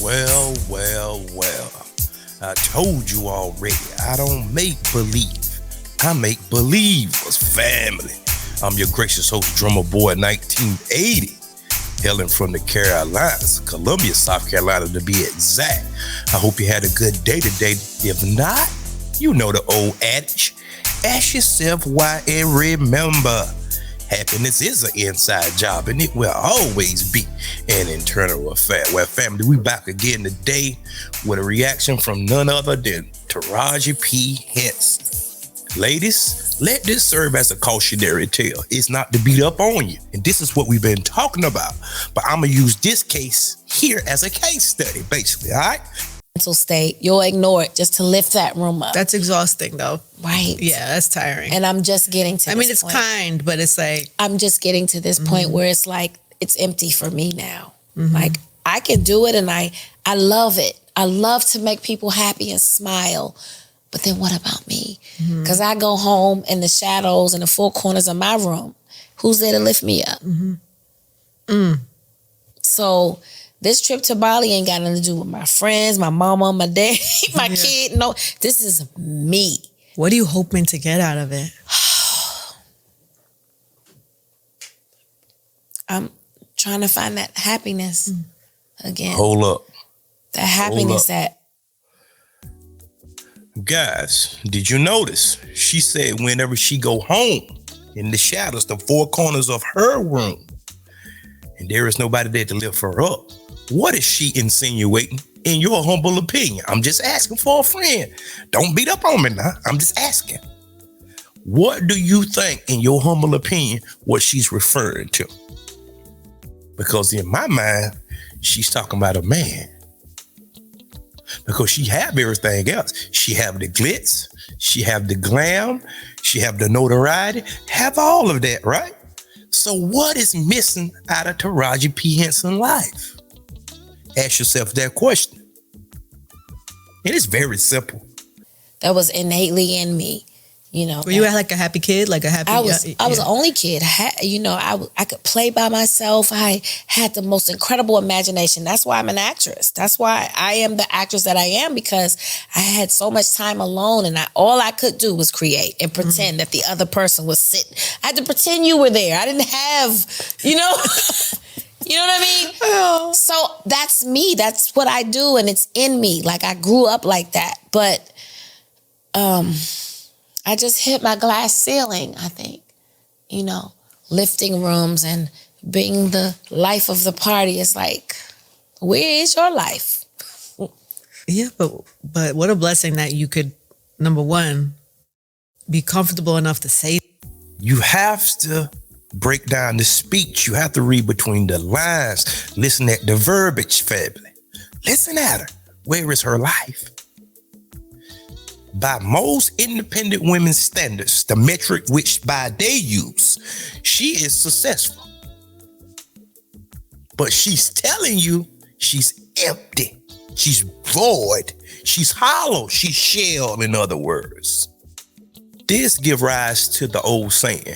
Well, well, well. I told you already, I don't make believe. I make believers, family. I'm your gracious host, Drummer Boy 1980. Hailing from the Carolinas, Columbia, South Carolina to be exact. I hope you had a good day today. If not, you know the old adage. Ask yourself why and remember. Happiness is an inside job and it will always be an internal affair. Well, family, we back again today with a reaction from none other than Taraji P Henson. Ladies, let this serve as a cautionary tale. It's not to beat up on you. And this is what we've been talking about. But I'm going to use this case here as a case study, basically, all right? Mental state, you'll ignore it just to lift that room up. That's exhausting, though. Right. Yeah, that's tiring. And I'm just getting to it's kind, but it's like... I'm just getting to this point where it's like, it's empty for me now. Like, I can do it and I love it. I love to make people happy and smile. But then what about me? Because I go home in the shadows and the four corners of my room. Who's there to lift me up? So this trip to Bali ain't got nothing to do with my friends, my mama, my dad, my kid. No, this is me. What are you hoping to get out of it? I'm trying to find that happiness again. Hold up. That happiness that... Guys, did you notice? She said whenever she go home in the shadows, the four corners of her room, and there is nobody there to lift her up. What is she insinuating in your humble opinion? I'm just asking for a friend. Don't beat up on me now. I'm just asking. What do you think, in your humble opinion, what she's referring to? Because in my mind, she's talking about a man. Because she have everything else. She have the glitz, she have the glam, she have the notoriety, have all of that, right? So what is missing out of Taraji P Henson life? Ask yourself that question. It is very simple. That was innately in me. You know, were you like a happy kid, like a happy? I was the only kid. I could play by myself. I had the most incredible imagination. That's why I'm an actress. That's why I am the actress that I am, because I had so much time alone, and all I could do was create and pretend that the other person was sitting. I had to pretend you were there. I didn't have, you know what I mean? Oh. So that's me. That's what I do, and it's in me. Like, I grew up like that, but I just hit my glass ceiling, I think. Lifting rooms and being the life of the party. It's like, where is your life? Yeah, but what a blessing that you could, number one, be comfortable enough to say. You have to break down the speech. You have to read between the lines. Listen at the verbiage, family. Listen at her. Where is her life? By most independent women's standards, the metric which by they use, she is successful. But she's telling you she's empty. She's void. She's hollow. She's shell, in other words. This gives rise to the old saying,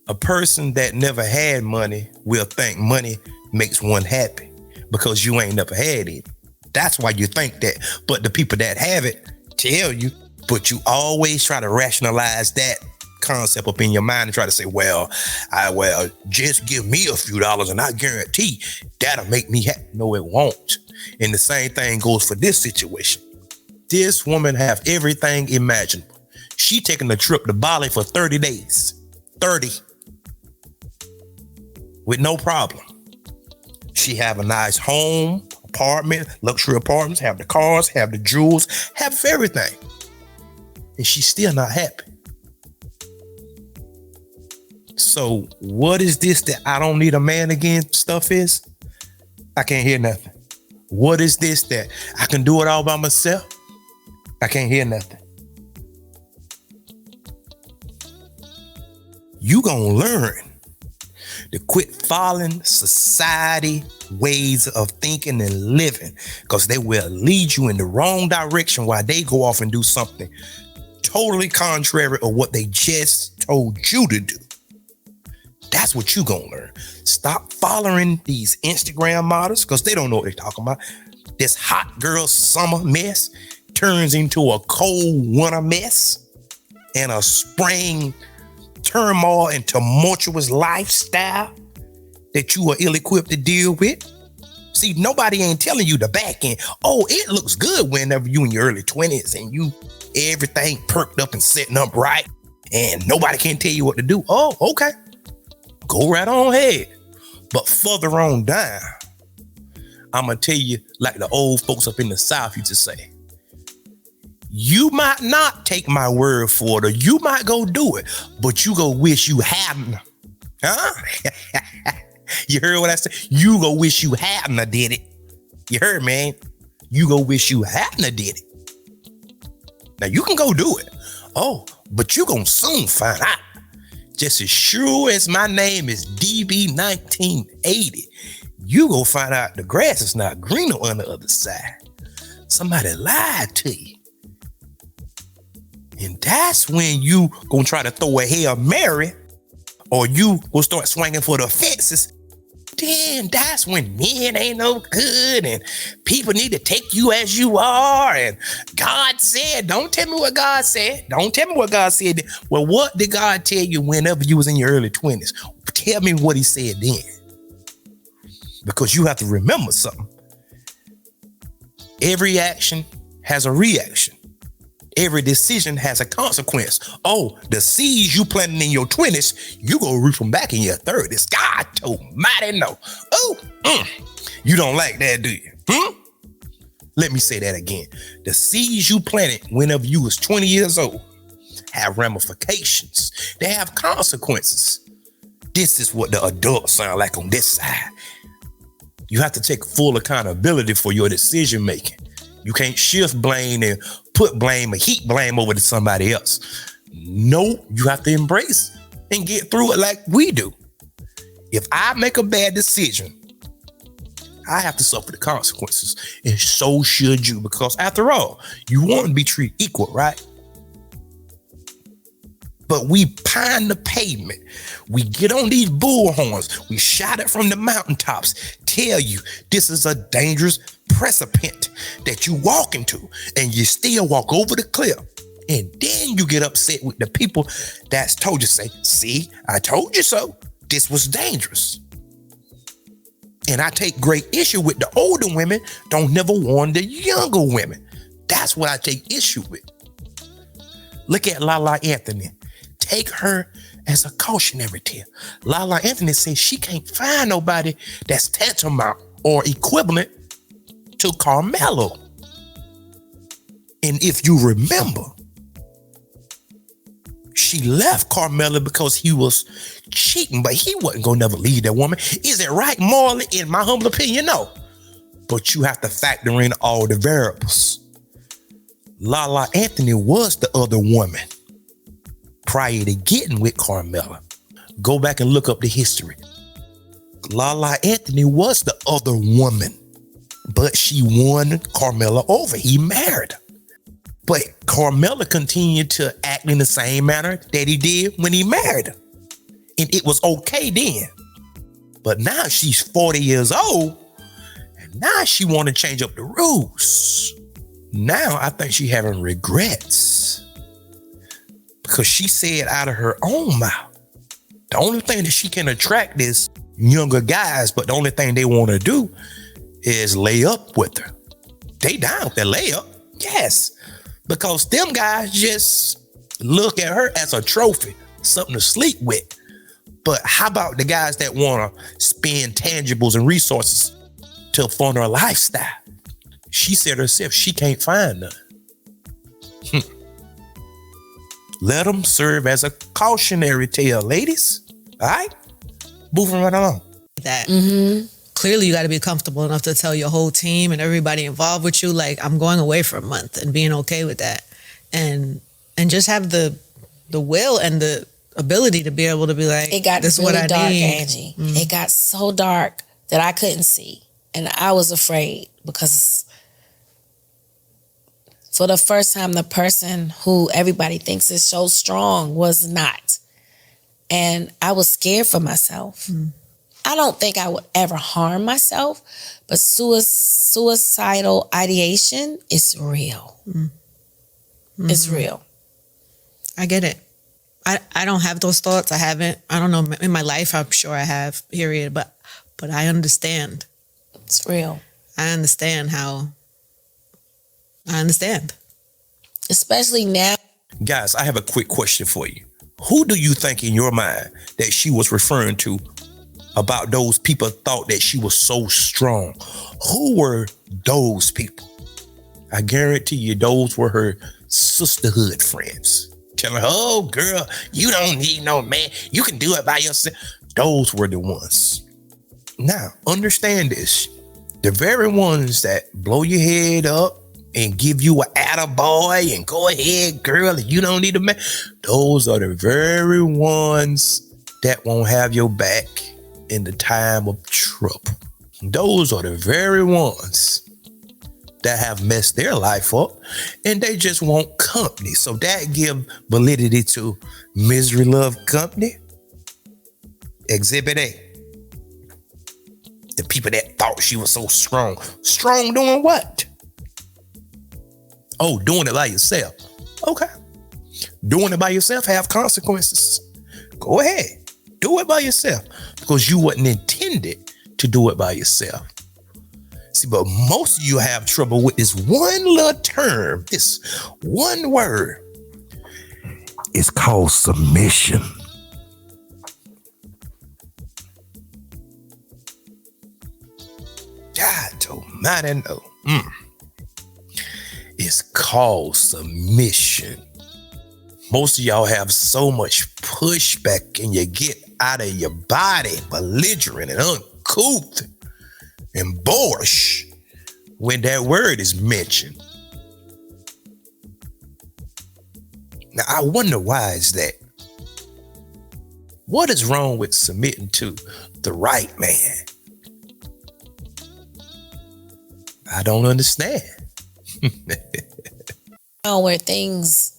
a person that never had money will think money makes one happy because you ain't never had it. That's why you think that. But the people that have it tell you, but you always try to rationalize that concept up in your mind and try to say, well, just give me a few dollars and I guarantee that'll make me happy. No, it won't. And the same thing goes for this situation. This woman have everything imaginable. She taking a trip to Bali for 30 days. 30. With no problem. She have a nice home, apartment, luxury apartments, have the cars, have the jewels, have everything. And she's still not happy. So what is this that I don't need a man again stuff is? I can't hear nothing. What is this that I can do it all by myself? I can't hear nothing. You gonna learn to quit following society ways of thinking and living, because they will lead you in the wrong direction while they go off and do something totally contrary of what they just told you to do. That's what you gonna learn. Stop following these Instagram models, because they don't know what they're talking about. this hot girl summer mess turns into a cold winter mess and a spring turmoil and tumultuous lifestyle that you are ill-equipped to deal with. See, nobody ain't telling you the back end. Oh, it looks good whenever you in your early 20s and you everything perked up and setting up right and nobody can tell you what to do. Oh, okay. Go right on ahead. But further on down, I'm going to tell you, like the old folks up in the South used to say, you might not take my word for it, or you might go do it, but you go wish you hadn't. Huh? You heard what I said? You go wish you hadn't a did it. You heard, man? You go wish you hadn't a did it. Now, you can go do it. Oh, but you gonna soon find out. Just as sure as my name is DB1980, you gonna find out the grass is not greener on the other side. Somebody lied to you. And that's when you gonna try to throw a Hail Mary, or you will start swinging for the fences. Then that's when men ain't no good and people need to take you as you are. And God said, don't tell me what God said. Don't tell me what God said. Well, what did God tell you whenever you was in your early 20s? Tell me what he said then. Because you have to remember something. Every action has a reaction. Every decision has a consequence. Oh, the seeds you planted in your 20s, you gonna reap them back in your 30s. God almighty no. Oh, you don't like that, do you? Let me say that again. The seeds you planted whenever you was 20 years old have ramifications. They have consequences. This is what the adults sound like on this side. You have to take full accountability for your decision making. You can't shift blame and put blame or heap blame over to somebody else. No, you have to embrace and get through it like we do. If I make a bad decision, I have to suffer the consequences, and so should you, because after all, you want to be treated equal, right? But we pine the pavement. We get on these bullhorns. We shout it from the mountaintops. Tell you this is a dangerous precipice that you walk into, and you still walk over the cliff. And then you get upset with the people that's told you, say, see, I told you so. This was dangerous. And I take great issue with the older women don't never warn the younger women. That's what I take issue with. Look at Lala Anthony. Take her as a cautionary tale. Lala Anthony says she can't find nobody that's tantamount or equivalent to Carmelo. And if you remember, she left Carmelo because he was cheating, but he wasn't gonna never leave that woman. Is it right morally? In my humble opinion, no. But you have to factor in all the variables. Lala Anthony was the other woman prior to getting with Carmelo. Go back and look up the history. Lala Anthony was the other woman, but she won Carmelo over. He married her. But Carmelo continued to act in the same manner that he did when he married her. And it was okay then. But now she's 40 years old, and now she want to change up the rules. Now I think she having regrets, because she said out of her own mouth, the only thing that she can attract is younger guys, but the only thing they want to do is lay up with her. They down with that layup, yes, because them guys just look at her as a trophy, something to sleep with. But how about the guys that want to spend tangibles and resources to fund her lifestyle? She said herself, she can't find none. Let them serve as a cautionary tale, ladies. All right? Moving right along. That clearly you got to be comfortable enough to tell your whole team and everybody involved with you, like, I'm going away for a month, and being okay with that. And just have the will and the ability to be able to be like, it got this really is what I dark, need. Angie. It got so dark that I couldn't see. And I was afraid, because for the first time, the person who everybody thinks is so strong was not. And I was scared for myself. I don't think I would ever harm myself, but suicidal ideation is real. Mm-hmm. It's real. I get it. I don't have those thoughts. I haven't. I don't know. In my life, I'm sure I have, period. But I understand. It's real. I understand. Especially now. Guys, I have a quick question for you. Who do you think in your mind that she was referring to about those people thought that she was so strong? Who were those people? I guarantee you those were her sisterhood friends. Telling her, oh, girl, you don't need no man. You can do it by yourself. Those were the ones. Now, understand this. The very ones that blow your head up and give you an attaboy and go ahead, girl, you don't need a man. Those are the very ones that won't have your back in the time of trouble. Those are the very ones that have messed their life up and they just want company. So that give validity to misery love company. Exhibit A. The people that thought she was so strong. Strong doing what? Oh, doing it by yourself. Okay. Doing it by yourself have consequences. Go ahead. Do it by yourself because you wasn't intended to do it by yourself. See, but most of you have trouble with this one little term, this one word. It's called submission. God almighty no. It's called submission. Most of y'all have so much pushback and you get out of your body belligerent and uncouth and boorish when that word is mentioned. Now, I wonder why is that? What is wrong with submitting to the right man? I don't understand. Where things,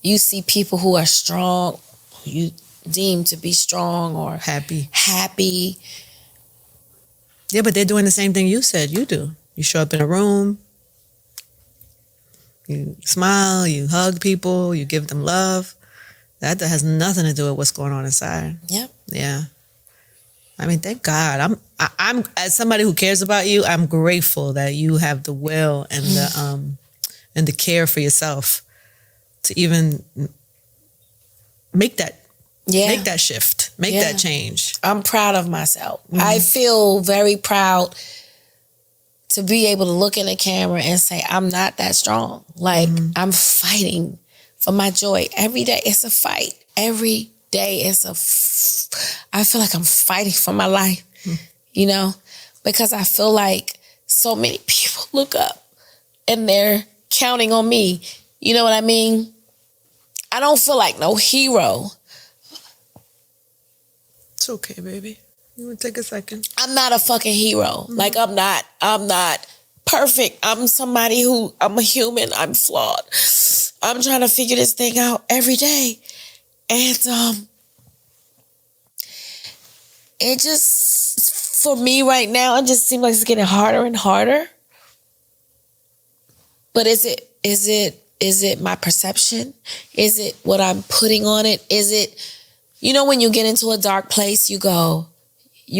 you see people who are strong, who you deem to be strong or happy. Yeah, but they're doing the same thing you said you do. You show up in a room, you smile, you hug people, you give them love. That has nothing to do with what's going on inside. Yep. Yeah. I mean, thank God. I'm as somebody who cares about you, I'm grateful that you have the will and the care for yourself to even make that shift, make that change. I'm proud of myself. Mm-hmm. I feel very proud to be able to look in the camera and say, I'm not that strong. Like, I'm fighting for my joy. Every day it's a fight. Every day it's I feel like I'm fighting for my life, you know, because I feel like so many people look up and they're counting on me. You know what I mean? I don't feel like no hero. It's okay, baby. You want to take a second? I'm not a fucking hero. Like, I'm not perfect. I'm somebody I'm a human. I'm flawed. I'm trying to figure this thing out every day. And it just, for me right now, it just seems like it's getting harder and harder. But is it my perception? Is it what I'm putting on it? Is it, you know, when you get into a dark place, you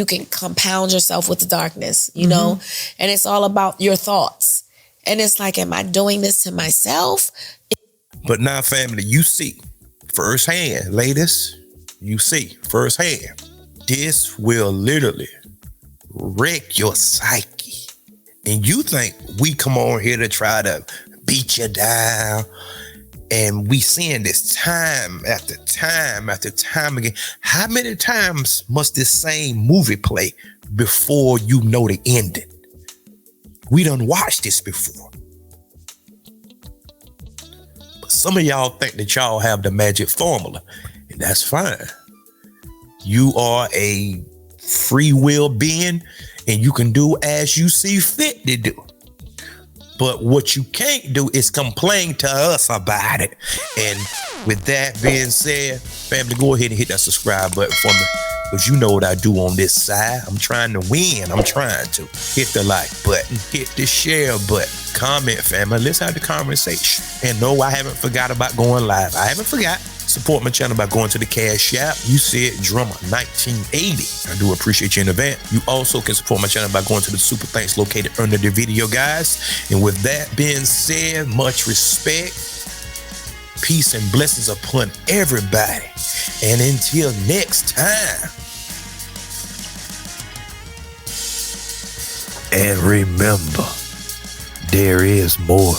can compound yourself with the darkness, you know? And it's all about your thoughts. And it's like, am I doing this to myself? But now, family, you see firsthand, ladies, you see firsthand, this will literally wreck your psyche. And you think we come on here to try to beat you down, and we seeing this time after time after time again. How many times must this same movie play before you know the ending? We done watched this before. But some of y'all think that y'all have the magic formula, and that's fine. You are a free will being, and you can do as you see fit to do. But what you can't do is complain to us about it. And with that being said, family, go ahead and hit that subscribe button for me. But you know what I do on this side. I'm trying to win. I'm trying to hit the like button, hit the share button, comment, family. Let's have the conversation. And no, I haven't forgot about going live. I haven't forgot. Support my channel by going to the Cash App. You said Drummer 1980. I do appreciate you in advance. You also can support my channel by going to the super thanks located under the video, guys. And with that being said, much respect, peace and blessings upon everybody. And until next time. And remember, there is more.